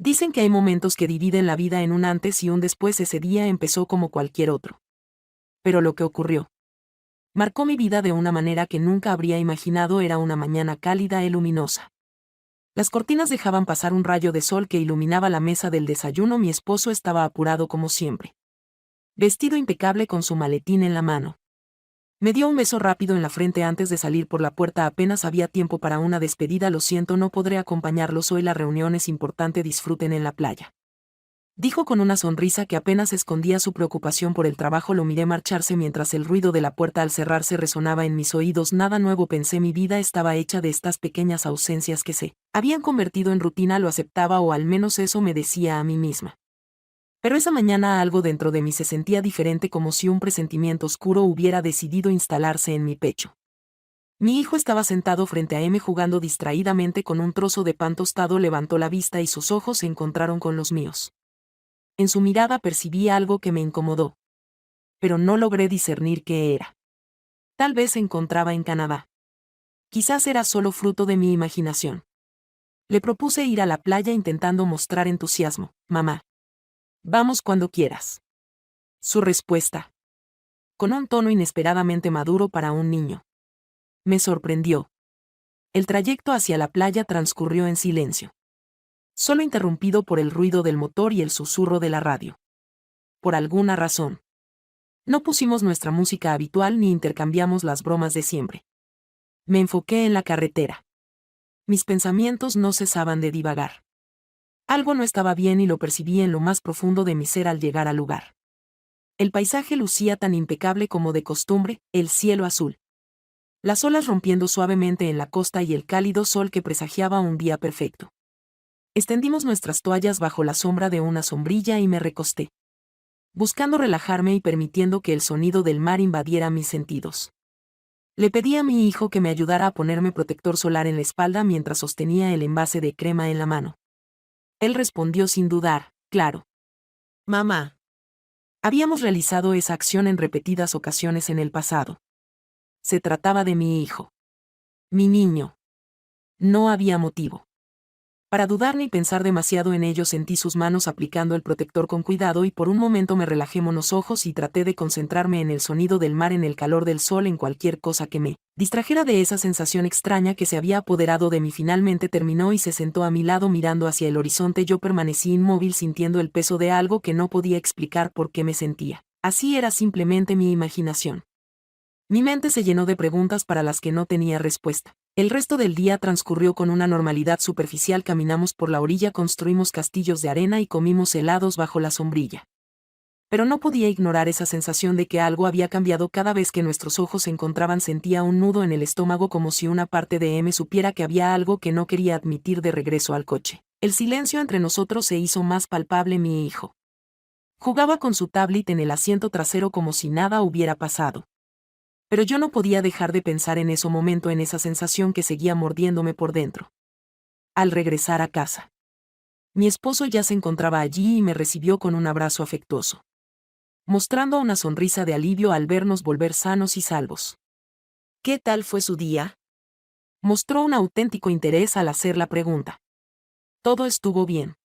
Dicen que hay momentos que dividen la vida en un antes y un después. Ese día empezó como cualquier otro. Pero lo que ocurrió marcó mi vida de una manera que nunca habría imaginado. Era una mañana cálida y luminosa. Las cortinas dejaban pasar un rayo de sol que iluminaba la mesa del desayuno. Mi esposo estaba apurado como siempre. Vestido impecable con su maletín en la mano. Me dio un beso rápido en la frente antes de salir por la puerta. Apenas había tiempo para una despedida. Lo siento, no podré acompañarlos hoy. La reunión es importante. Disfruten en la playa. Dijo con una sonrisa que apenas escondía su preocupación por el trabajo. Lo miré marcharse mientras el ruido de la puerta al cerrarse resonaba en mis oídos. Nada nuevo, pensé. Mi vida estaba hecha de estas pequeñas ausencias que se habían convertido en rutina. Lo aceptaba, o al menos eso me decía a mí misma. Pero esa mañana algo dentro de mí se sentía diferente, como si un presentimiento oscuro hubiera decidido instalarse en mi pecho. Mi hijo estaba sentado frente a mí jugando distraídamente con un trozo de pan tostado. Levantó la vista y sus ojos se encontraron con los míos. En su mirada percibí algo que me incomodó. Pero no logré discernir qué era. Tal vez se encontraba en Canadá. Quizás era solo fruto de mi imaginación. Le propuse ir a la playa intentando mostrar entusiasmo. Mamá. Vamos cuando quieras. Su respuesta, con un tono inesperadamente maduro para un niño, me sorprendió. El trayecto hacia la playa transcurrió en silencio, solo interrumpido por el ruido del motor y el susurro de la radio. Por alguna razón, no pusimos nuestra música habitual ni intercambiamos las bromas de siempre. Me enfoqué en la carretera. Mis pensamientos no cesaban de divagar. Algo no estaba bien y lo percibí en lo más profundo de mi ser al llegar al lugar. El paisaje lucía tan impecable como de costumbre, el cielo azul, las olas rompiendo suavemente en la costa y el cálido sol que presagiaba un día perfecto. Extendimos nuestras toallas bajo la sombra de una sombrilla y me recosté, buscando relajarme y permitiendo que el sonido del mar invadiera mis sentidos. Le pedí a mi hijo que me ayudara a ponerme protector solar en la espalda mientras sostenía el envase de crema en la mano. Él respondió sin dudar, claro. Mamá. Habíamos realizado esa acción en repetidas ocasiones en el pasado. Se trataba de mi hijo. Mi niño. No había motivo para dudar ni pensar demasiado en ello. Sentí sus manos aplicando el protector con cuidado y por un momento me relajé los ojos y traté de concentrarme en el sonido del mar, en el calor del sol, en cualquier cosa que me distrajera de esa sensación extraña que se había apoderado de mí. Finalmente terminó y se sentó a mi lado mirando hacia el horizonte. Yo permanecí inmóvil sintiendo el peso de algo que no podía explicar por qué me sentía así. Era simplemente mi imaginación. Mi mente se llenó de preguntas para las que no tenía respuesta. El resto del día transcurrió con una normalidad superficial. Caminamos por la orilla, construimos castillos de arena y comimos helados bajo la sombrilla. Pero no podía ignorar esa sensación de que algo había cambiado. Cada vez que nuestros ojos se encontraban sentía un nudo en el estómago, como si una parte de mí supiera que había algo que no quería admitir. De regreso al coche, el silencio entre nosotros se hizo más palpable. Mi hijo jugaba con su tablet en el asiento trasero como si nada hubiera pasado. Pero yo no podía dejar de pensar en ese momento, en esa sensación que seguía mordiéndome por dentro. Al regresar a casa, mi esposo ya se encontraba allí y me recibió con un abrazo afectuoso, mostrando una sonrisa de alivio al vernos volver sanos y salvos. ¿Qué tal fue su día? Mostró un auténtico interés al hacer la pregunta. Todo estuvo bien.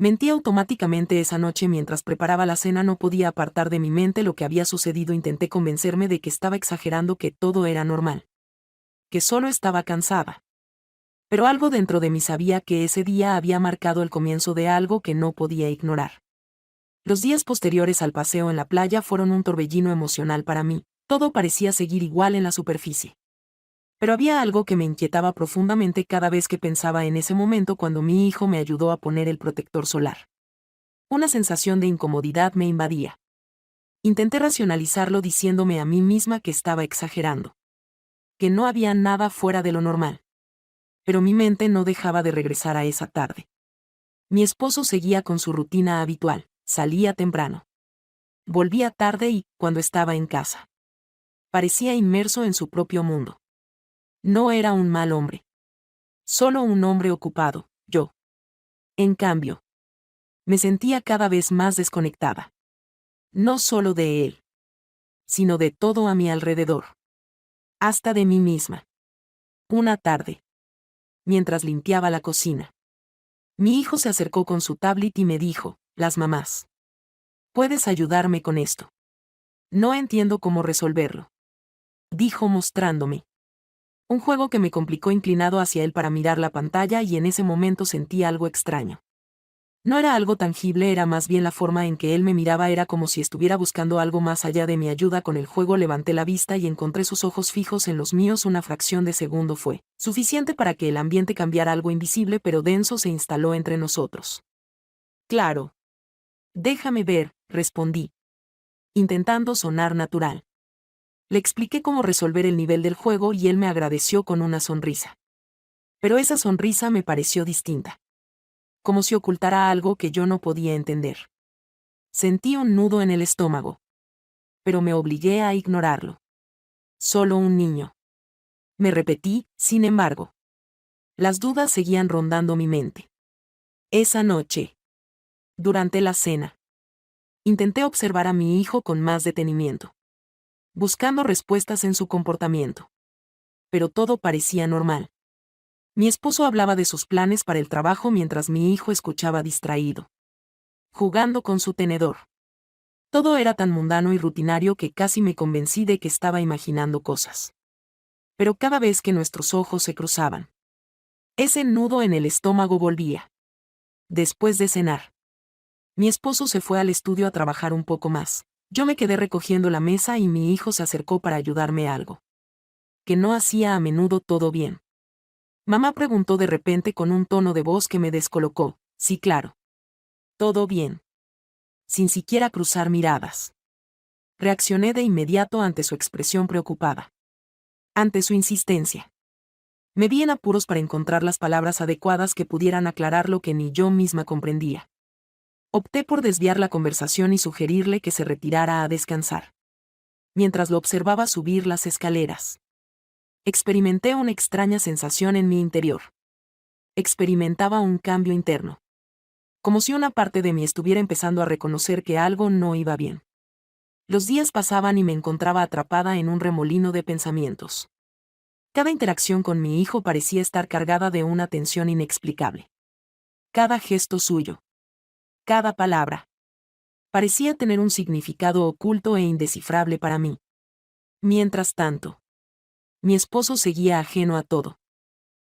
Mentí automáticamente. Esa noche mientras preparaba la cena no podía apartar de mi mente lo que había sucedido. Intenté convencerme de que estaba exagerando, que todo era normal, que solo estaba cansada. Pero algo dentro de mí sabía que ese día había marcado el comienzo de algo que no podía ignorar. Los días posteriores al paseo en la playa fueron un torbellino emocional para mí. Todo parecía seguir igual en la superficie. Pero había algo que me inquietaba profundamente cada vez que pensaba en ese momento cuando mi hijo me ayudó a poner el protector solar. Una sensación de incomodidad me invadía. Intenté racionalizarlo diciéndome a mí misma que estaba exagerando, que no había nada fuera de lo normal. Pero mi mente no dejaba de regresar a esa tarde. Mi esposo seguía con su rutina habitual, salía temprano. Volvía tarde y, cuando estaba en casa, parecía inmerso en su propio mundo. No era un mal hombre. Solo un hombre ocupado, yo. En cambio, me sentía cada vez más desconectada. No solo de él, sino de todo a mi alrededor. Hasta de mí misma. Una tarde, mientras limpiaba la cocina, Mi hijo se acercó con su tablet y me dijo, las mamás. ¿Puedes ayudarme con esto? No entiendo cómo resolverlo. Dijo mostrándome un juego que me complicó inclinado hacia él para mirar la pantalla y en ese momento sentí algo extraño. No era algo tangible, era más bien la forma en que él me miraba, era como si estuviera buscando algo más allá de mi ayuda con el juego. Levanté la vista y encontré sus ojos fijos en los míos. Una fracción de segundo fue suficiente para que el ambiente cambiara. Algo invisible pero denso se instaló entre nosotros. Claro. Déjame ver, respondí, intentando sonar natural. Le expliqué cómo resolver el nivel del juego y él me agradeció con una sonrisa. Pero esa sonrisa me pareció distinta. Como si ocultara algo que yo no podía entender. Sentí un nudo en el estómago. Pero me obligué a ignorarlo. Solo un niño. Me repetí, sin embargo. Las dudas seguían rondando mi mente. Esa noche. Durante la cena. Intenté observar a mi hijo con más detenimiento. Buscando respuestas en su comportamiento. Pero todo parecía normal. Mi esposo hablaba de sus planes para el trabajo mientras mi hijo escuchaba distraído. Jugando con su tenedor. Todo era tan mundano y rutinario que casi me convencí de que estaba imaginando cosas. Pero cada vez que nuestros ojos se cruzaban, ese nudo en el estómago volvía. Después de cenar, mi esposo se fue al estudio a trabajar un poco más. Yo me quedé recogiendo la mesa y mi hijo se acercó para ayudarme algo. Que no hacía a menudo. ¿Todo bien? Mamá preguntó de repente con un tono de voz que me descolocó. Sí, claro. Todo bien. Sin siquiera cruzar miradas. Reaccioné de inmediato ante su expresión preocupada. Ante su insistencia. Me vi en apuros para encontrar las palabras adecuadas que pudieran aclarar lo que ni yo misma comprendía. Opté por desviar la conversación y sugerirle que se retirara a descansar. Mientras lo observaba subir las escaleras, experimenté una extraña sensación en mi interior. Experimentaba un cambio interno. Como si una parte de mí estuviera empezando a reconocer que algo no iba bien. Los días pasaban y me encontraba atrapada en un remolino de pensamientos. Cada interacción con mi hijo parecía estar cargada de una tensión inexplicable. Cada gesto suyo. Cada palabra. Parecía tener un significado oculto e indescifrable para mí. Mientras tanto, mi esposo seguía ajeno a todo,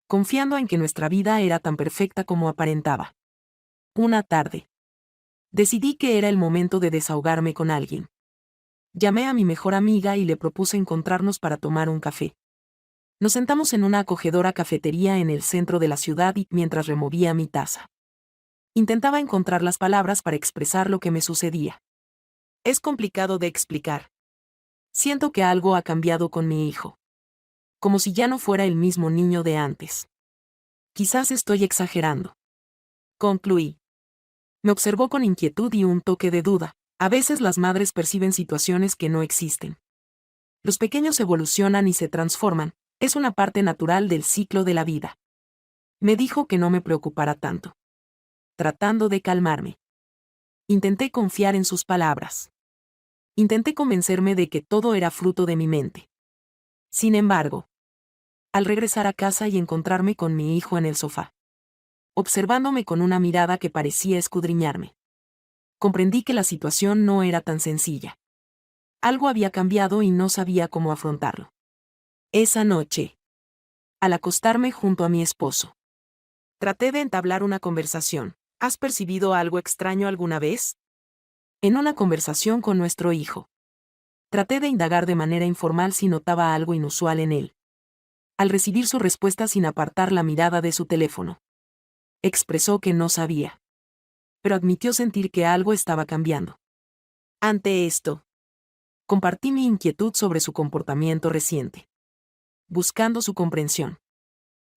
confiando en que nuestra vida era tan perfecta como aparentaba. Una tarde, decidí que era el momento de desahogarme con alguien. Llamé a mi mejor amiga y le propuse encontrarnos para tomar un café. Nos sentamos en una acogedora cafetería en el centro de la ciudad y, mientras removía mi taza, intentaba encontrar las palabras para expresar lo que me sucedía. Es complicado de explicar. Siento que algo ha cambiado con mi hijo. Como si ya no fuera el mismo niño de antes. Quizás estoy exagerando. Concluí. Me observó con inquietud y un toque de duda. A veces las madres perciben situaciones que no existen. Los pequeños evolucionan y se transforman. Es una parte natural del ciclo de la vida. Me dijo que no me preocupara tanto. Tratando de calmarme. Intenté confiar en sus palabras. Intenté convencerme de que todo era fruto de mi mente. Sin embargo, al regresar a casa y encontrarme con mi hijo en el sofá, observándome con una mirada que parecía escudriñarme, comprendí que la situación no era tan sencilla. Algo había cambiado y no sabía cómo afrontarlo. Esa noche, al acostarme junto a mi esposo, traté de entablar una conversación. ¿Has percibido algo extraño alguna vez? En una conversación con nuestro hijo. Traté de indagar de manera informal si notaba algo inusual en él. Al recibir su respuesta sin apartar la mirada de su teléfono, expresó que no sabía. Pero admitió sentir que algo estaba cambiando. Ante esto, compartí mi inquietud sobre su comportamiento reciente, buscando su comprensión,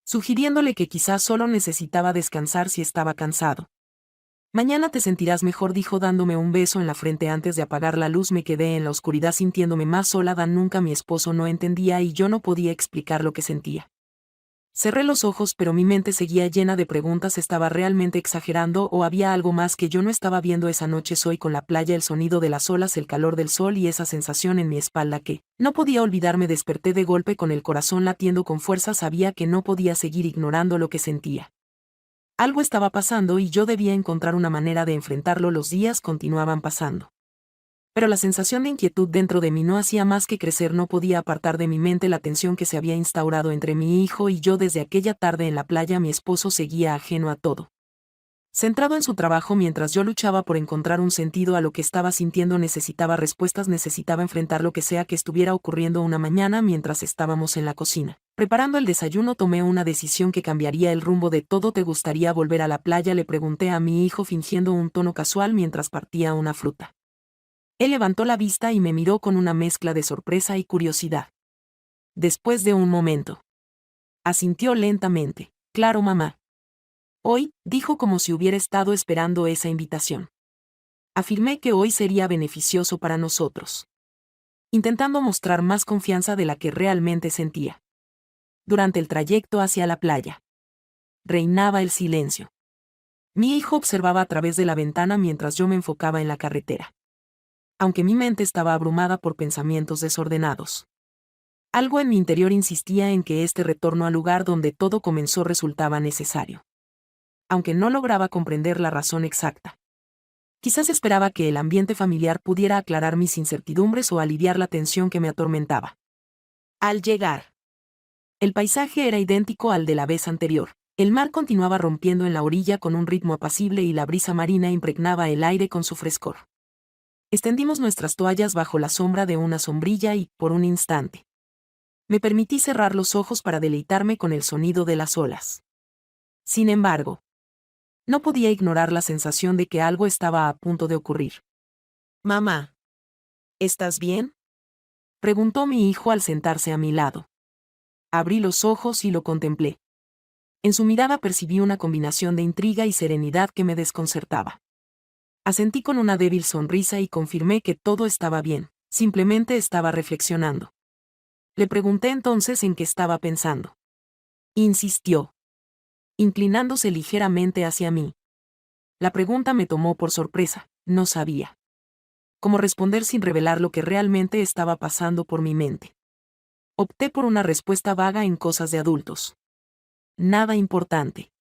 sugiriéndole que quizás solo necesitaba descansar si estaba cansado. Mañana te sentirás mejor, dijo dándome un beso en la frente antes de apagar la luz. Me quedé en la oscuridad sintiéndome más sola. Nunca mi esposo no entendía y yo no podía explicar lo que sentía. Cerré los ojos, pero mi mente seguía llena de preguntas. ¿Estaba realmente exagerando o había algo más que yo no estaba viendo? Esa noche soy con la playa, el sonido de las olas, el calor del sol y esa sensación en mi espalda que no podía olvidarme. Desperté de golpe con el corazón latiendo con fuerza. Sabía que no podía seguir ignorando lo que sentía. Algo estaba pasando y yo debía encontrar una manera de enfrentarlo. Los días continuaban pasando. Pero la sensación de inquietud dentro de mí no hacía más que crecer. No podía apartar de mi mente la tensión que se había instaurado entre mi hijo y yo desde aquella tarde en la playa. Mi esposo seguía ajeno a todo. Centrado en su trabajo mientras yo luchaba por encontrar un sentido a lo que estaba sintiendo. Necesitaba respuestas, necesitaba enfrentar lo que sea que estuviera ocurriendo. Una mañana, mientras estábamos en la cocina preparando el desayuno, tomé una decisión que cambiaría el rumbo de todo. ¿Te gustaría volver a la playa?, le pregunté a mi hijo fingiendo un tono casual mientras partía una fruta. Él levantó la vista y me miró con una mezcla de sorpresa y curiosidad. Después de un momento, asintió lentamente. Claro, mamá. Hoy, dijo como si hubiera estado esperando esa invitación. Afirmé que hoy sería beneficioso para nosotros, intentando mostrar más confianza de la que realmente sentía. Durante el trayecto hacia la playa, reinaba el silencio. Mi hijo observaba a través de la ventana mientras yo me enfocaba en la carretera. Aunque mi mente estaba abrumada por pensamientos desordenados, algo en mi interior insistía en que este retorno al lugar donde todo comenzó resultaba necesario. Aunque no lograba comprender la razón exacta. Quizás esperaba que el ambiente familiar pudiera aclarar mis incertidumbres o aliviar la tensión que me atormentaba. Al llegar, el paisaje era idéntico al de la vez anterior. El mar continuaba rompiendo en la orilla con un ritmo apacible y la brisa marina impregnaba el aire con su frescor. Extendimos nuestras toallas bajo la sombra de una sombrilla y, por un instante, me permití cerrar los ojos para deleitarme con el sonido de las olas. Sin embargo, no podía ignorar la sensación de que algo estaba a punto de ocurrir. Mamá, ¿estás bien?, preguntó mi hijo al sentarse a mi lado. Abrí los ojos y lo contemplé. En su mirada percibí una combinación de intriga y serenidad que me desconcertaba. Asentí con una débil sonrisa y confirmé que todo estaba bien, simplemente estaba reflexionando. Le pregunté entonces en qué estaba pensando. Insistió, inclinándose ligeramente hacia mí. La pregunta me tomó por sorpresa, no sabía cómo responder sin revelar lo que realmente estaba pasando por mi mente. Opté por una respuesta vaga: en cosas de adultos. Nada importante,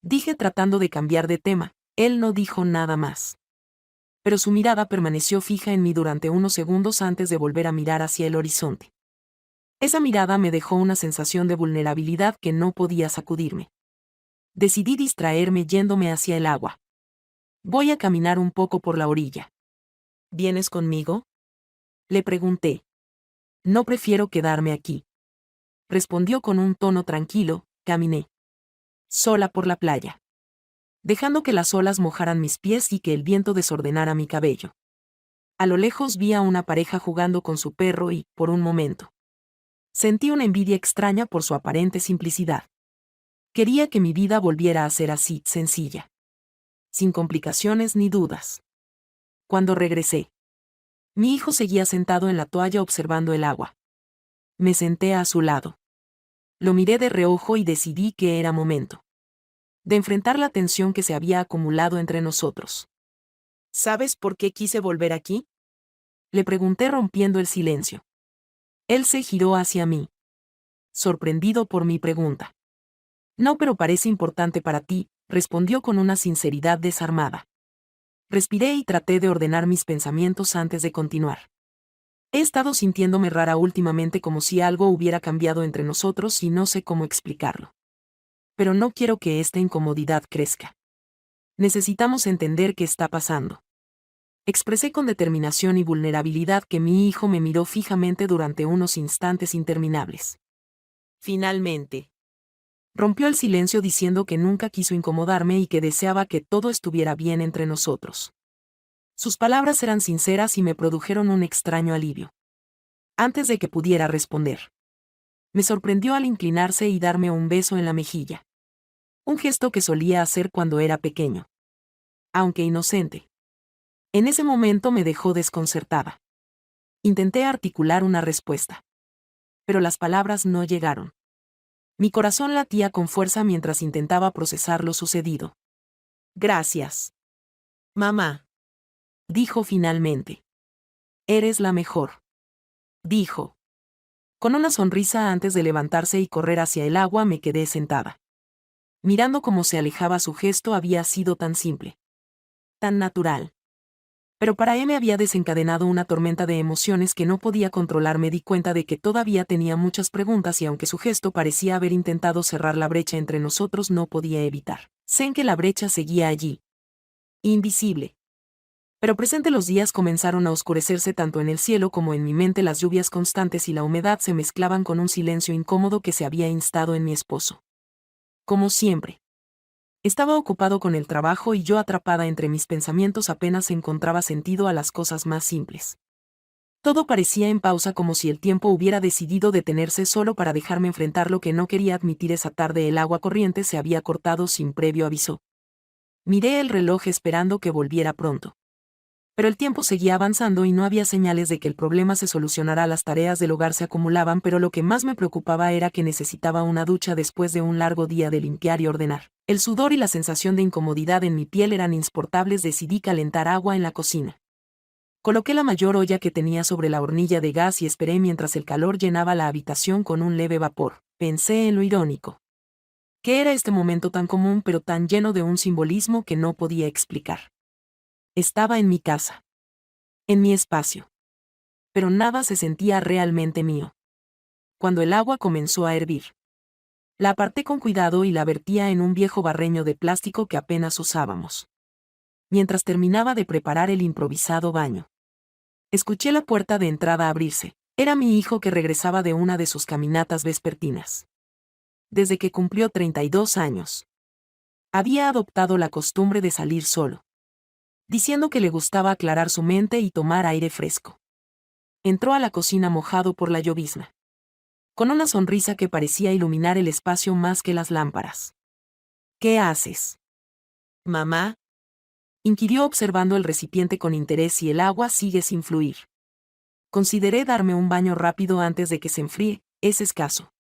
dije tratando de cambiar de tema. Él no dijo nada más. Pero su mirada permaneció fija en mí durante unos segundos antes de volver a mirar hacia el horizonte. Esa mirada me dejó una sensación de vulnerabilidad que no podía sacudirme. Decidí distraerme yéndome hacia el agua. Voy a caminar un poco por la orilla. ¿Vienes conmigo?, le pregunté. No, prefiero quedarme aquí, respondió con un tono tranquilo. Caminé sola por la playa, dejando que las olas mojaran mis pies y que el viento desordenara mi cabello. A lo lejos vi a una pareja jugando con su perro y, por un momento, sentí una envidia extraña por su aparente simplicidad. Quería que mi vida volviera a ser así, sencilla, sin complicaciones ni dudas. Cuando regresé, mi hijo seguía sentado en la toalla observando el agua. Me senté a su lado. Lo miré de reojo y decidí que era momento de enfrentar la tensión que se había acumulado entre nosotros. ¿Sabes por qué quise volver aquí?, le pregunté rompiendo el silencio. Él se giró hacia mí, sorprendido por mi pregunta. No, pero parece importante para ti, respondió con una sinceridad desarmada. Respiré y traté de ordenar mis pensamientos antes de continuar. He estado sintiéndome rara últimamente, como si algo hubiera cambiado entre nosotros y no sé cómo explicarlo. Pero no quiero que esta incomodidad crezca. Necesitamos entender qué está pasando. Expresé con determinación y vulnerabilidad. Que mi hijo me miró fijamente durante unos instantes interminables. Finalmente, rompió el silencio diciendo que nunca quiso incomodarme y que deseaba que todo estuviera bien entre nosotros. Sus palabras eran sinceras y me produjeron un extraño alivio. Antes de que pudiera responder, me sorprendió al inclinarse y darme un beso en la mejilla. Un gesto que solía hacer cuando era pequeño, aunque inocente. En ese momento me dejó desconcertada. Intenté articular una respuesta, pero las palabras no llegaron. Mi corazón latía con fuerza mientras intentaba procesar lo sucedido. Gracias, mamá, dijo finalmente. Eres la mejor, dijo. Con una sonrisa antes de levantarse y correr hacia el agua. Me quedé sentada, Mirando cómo se alejaba, su gesto había sido tan simple, tan natural. Pero para M había desencadenado una tormenta de emociones que no podía controlar. Me di cuenta de que todavía tenía muchas preguntas y aunque su gesto parecía haber intentado cerrar la brecha entre nosotros, no podía evitar. Sé en que la brecha seguía allí, invisible. Pero presente, los días comenzaron a oscurecerse tanto en el cielo como en mi mente. Las lluvias constantes y la humedad se mezclaban con un silencio incómodo que se había instado en mi esposo. Como siempre, estaba ocupado con el trabajo y yo, atrapada entre mis pensamientos, apenas encontraba sentido a las cosas más simples. Todo parecía en pausa, como si el tiempo hubiera decidido detenerse solo para dejarme enfrentar lo que no quería admitir. Esa tarde el agua corriente se había cortado sin previo aviso. Miré el reloj esperando que volviera pronto. Pero el tiempo seguía avanzando y no había señales de que el problema se solucionara. Las tareas del hogar se acumulaban, pero lo que más me preocupaba era que necesitaba una ducha después de un largo día de limpiar y ordenar. El sudor y la sensación de incomodidad en mi piel eran insoportables. Decidí calentar agua en la cocina. Coloqué la mayor olla que tenía sobre la hornilla de gas y esperé mientras el calor llenaba la habitación con un leve vapor. Pensé en lo irónico que era este momento, tan común pero tan lleno de un simbolismo que no podía explicar. Estaba en mi casa, en mi espacio. Pero nada se sentía realmente mío. Cuando el agua comenzó a hervir, la aparté con cuidado y la vertía en un viejo barreño de plástico que apenas usábamos. Mientras terminaba de preparar el improvisado baño, escuché la puerta de entrada abrirse. Era mi hijo, que regresaba de una de sus caminatas vespertinas. Desde que cumplió 32 años, había adoptado la costumbre de salir solo, diciendo que le gustaba aclarar su mente y tomar aire fresco. Entró a la cocina mojado por la llovizna, con una sonrisa que parecía iluminar el espacio más que las lámparas. ¿Qué haces, mamá?, inquirió, observando el recipiente con interés. Y el agua sigue sin fluir. Consideré darme un baño rápido antes de que se enfríe. Es escaso,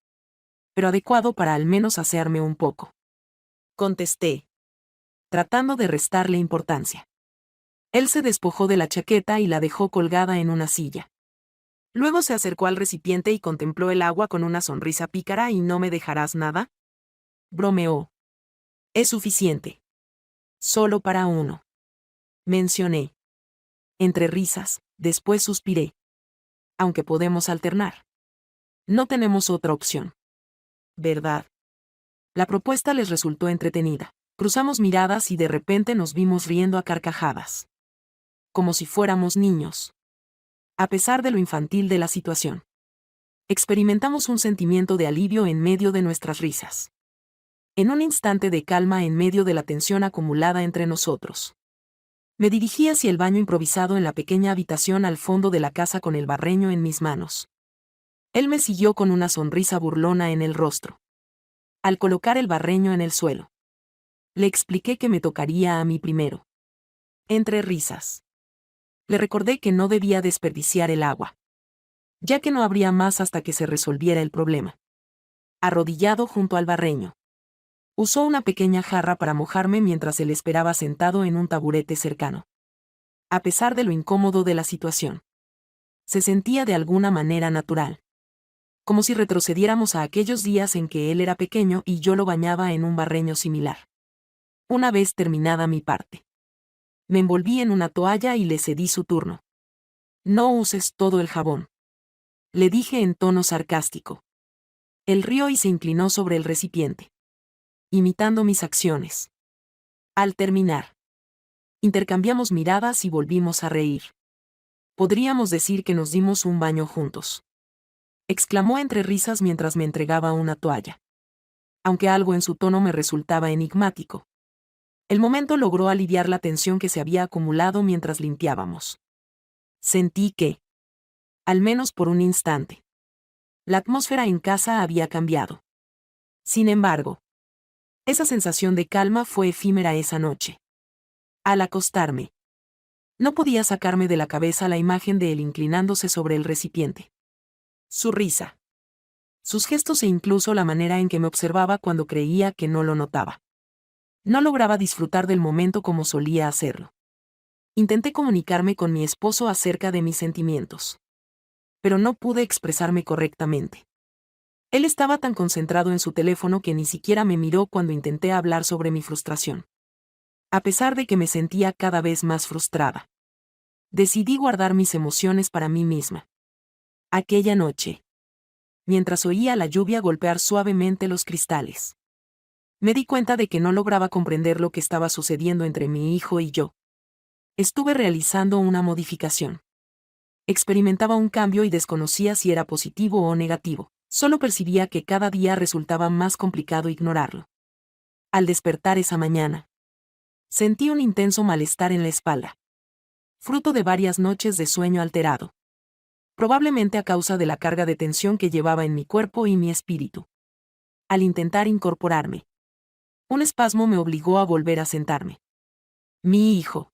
pero adecuado para al menos asearme un poco, contesté, tratando de restarle importancia. Él se despojó de la chaqueta y la dejó colgada en una silla. Luego se acercó al recipiente y contempló el agua con una sonrisa pícara. ¿Y no me dejarás nada?, bromeó. Es suficiente. Solo para uno, mencioné, entre risas. Después suspiré. Aunque podemos alternar. No tenemos otra opción, ¿verdad? La propuesta les resultó entretenida. Cruzamos miradas y de repente nos vimos riendo a carcajadas, como si fuéramos niños. A pesar de lo infantil de la situación, experimentamos un sentimiento de alivio en medio de nuestras risas. En un instante de calma en medio de la tensión acumulada entre nosotros, me dirigí hacia el baño improvisado en la pequeña habitación al fondo de la casa, con el barreño en mis manos. Él me siguió con una sonrisa burlona en el rostro. Al colocar el barreño en el suelo, le expliqué que me tocaría a mí primero. Entre risas, le recordé que no debía desperdiciar el agua, ya que no habría más hasta que se resolviera el problema. Arrodillado junto al barreño, usó una pequeña jarra para mojarme mientras él esperaba sentado en un taburete cercano. A pesar de lo incómodo de la situación, se sentía de alguna manera natural, como si retrocediéramos a aquellos días en que él era pequeño y yo lo bañaba en un barreño similar. Una vez terminada mi parte, me envolví en una toalla y le cedí su turno. No uses todo el jabón, le dije en tono sarcástico. Él rió y se inclinó sobre el recipiente, imitando mis acciones. Al terminar, intercambiamos miradas y volvimos a reír. Podríamos decir que nos dimos un baño juntos, exclamó entre risas mientras me entregaba una toalla. Aunque algo en su tono me resultaba enigmático, el momento logró aliviar la tensión que se había acumulado mientras limpiábamos. Sentí que, al menos por un instante, la atmósfera en casa había cambiado. Sin embargo, esa sensación de calma fue efímera esa noche. Al acostarme, no podía sacarme de la cabeza la imagen de él inclinándose sobre el recipiente. Su risa, sus gestos e incluso la manera en que me observaba cuando creía que no lo notaba. No lograba disfrutar del momento como solía hacerlo. Intenté comunicarme con mi esposo acerca de mis sentimientos, pero no pude expresarme correctamente. Él estaba tan concentrado en su teléfono que ni siquiera me miró cuando intenté hablar sobre mi frustración. A pesar de que me sentía cada vez más frustrada, decidí guardar mis emociones para mí misma. Aquella noche, mientras oía la lluvia golpear suavemente los cristales, me di cuenta de que no lograba comprender lo que estaba sucediendo entre mi hijo y yo. Estuve realizando una modificación. Experimentaba un cambio y desconocía si era positivo o negativo. Solo percibía que cada día resultaba más complicado ignorarlo. Al despertar esa mañana, sentí un intenso malestar en la espalda, fruto de varias noches de sueño alterado. Probablemente a causa de la carga de tensión que llevaba en mi cuerpo y mi espíritu. Al intentar incorporarme, un espasmo me obligó a volver a sentarme. Mi hijo,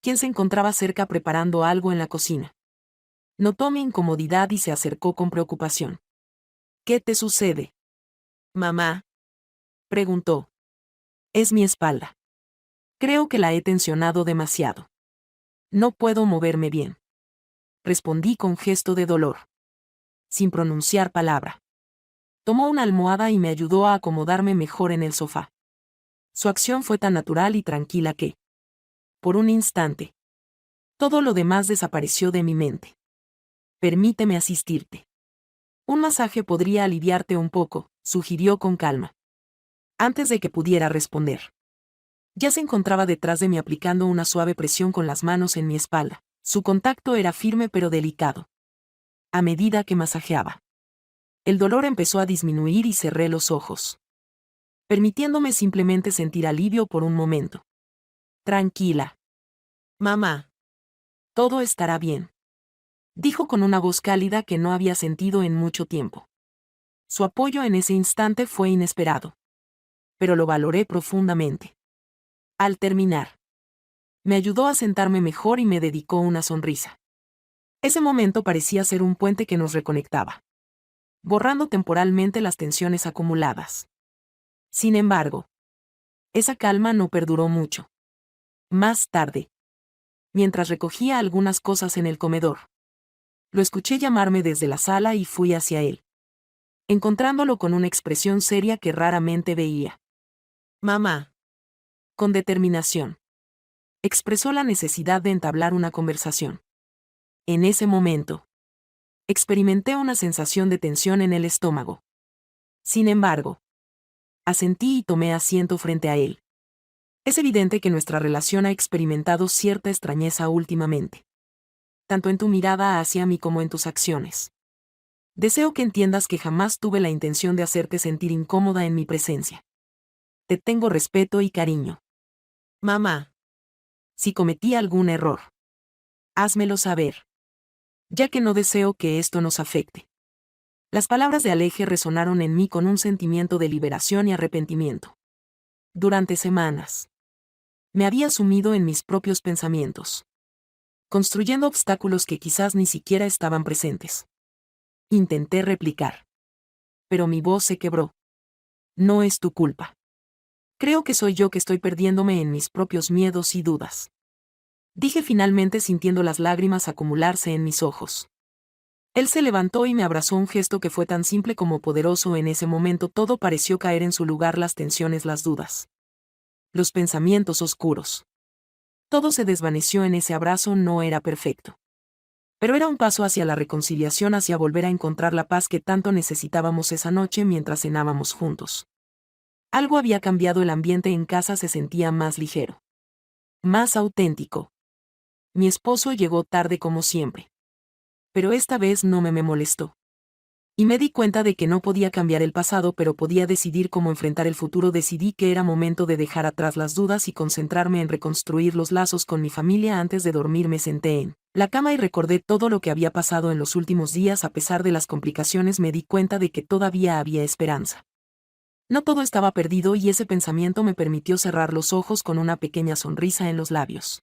quien se encontraba cerca preparando algo en la cocina, notó mi incomodidad y se acercó con preocupación. ¿Qué te sucede, mamá?, preguntó. Es mi espalda. Creo que la he tensionado demasiado. No puedo moverme bien. Respondí con gesto de dolor. Sin pronunciar palabra. Tomó una almohada y me ayudó a acomodarme mejor en el sofá. Su acción fue tan natural y tranquila que, por un instante, todo lo demás desapareció de mi mente. Permíteme asistirte. Un masaje podría aliviarte un poco, sugirió con calma. Antes de que pudiera responder, ya se encontraba detrás de mí aplicando una suave presión con las manos en mi espalda. Su contacto era firme pero delicado. A medida que masajeaba, el dolor empezó a disminuir y cerré los ojos, permitiéndome simplemente sentir alivio por un momento. Tranquila, mamá. Todo estará bien, dijo con una voz cálida que no había sentido en mucho tiempo. Su apoyo en ese instante fue inesperado, pero lo valoré profundamente. Al terminar, me ayudó a sentarme mejor y me dedicó una sonrisa. Ese momento parecía ser un puente que nos reconectaba, borrando temporalmente las tensiones acumuladas. Sin embargo, esa calma no perduró mucho. Más tarde, mientras recogía algunas cosas en el comedor, lo escuché llamarme desde la sala y fui hacia él, encontrándolo con una expresión seria que raramente veía. Mamá. Con determinación, expresó la necesidad de entablar una conversación. En ese momento, experimenté una sensación de tensión en el estómago. Sin embargo, asentí y tomé asiento frente a él. Es evidente que nuestra relación ha experimentado cierta extrañeza últimamente, tanto en tu mirada hacia mí como en tus acciones. Deseo que entiendas que jamás tuve la intención de hacerte sentir incómoda en mi presencia. Te tengo respeto y cariño. Mamá. Si cometí algún error, házmelo saber, ya que no deseo que esto nos afecte. Las palabras de Aleje resonaron en mí con un sentimiento de liberación y arrepentimiento. Durante semanas, me había sumido en mis propios pensamientos, construyendo obstáculos que quizás ni siquiera estaban presentes. Intenté replicar, pero mi voz se quebró. No es tu culpa. Creo que soy yo que estoy perdiéndome en mis propios miedos y dudas. Dije finalmente sintiendo las lágrimas acumularse en mis ojos. Él se levantó y me abrazó, un gesto que fue tan simple como poderoso. En ese momento todo pareció caer en su lugar, las tensiones, las dudas, los pensamientos oscuros. Todo se desvaneció en ese abrazo. No era perfecto, pero era un paso hacia la reconciliación, hacia volver a encontrar la paz que tanto necesitábamos esa noche mientras cenábamos juntos. Algo había cambiado, el ambiente en casa se sentía más ligero, más auténtico. Mi esposo llegó tarde como siempre, pero esta vez no me molestó. Y me di cuenta de que no podía cambiar el pasado, pero podía decidir cómo enfrentar el futuro. Decidí que era momento de dejar atrás las dudas y concentrarme en reconstruir los lazos con mi familia. Antes de dormir me senté en la cama y recordé todo lo que había pasado en los últimos días. A pesar de las complicaciones, me di cuenta de que todavía había esperanza. No todo estaba perdido, y ese pensamiento me permitió cerrar los ojos con una pequeña sonrisa en los labios.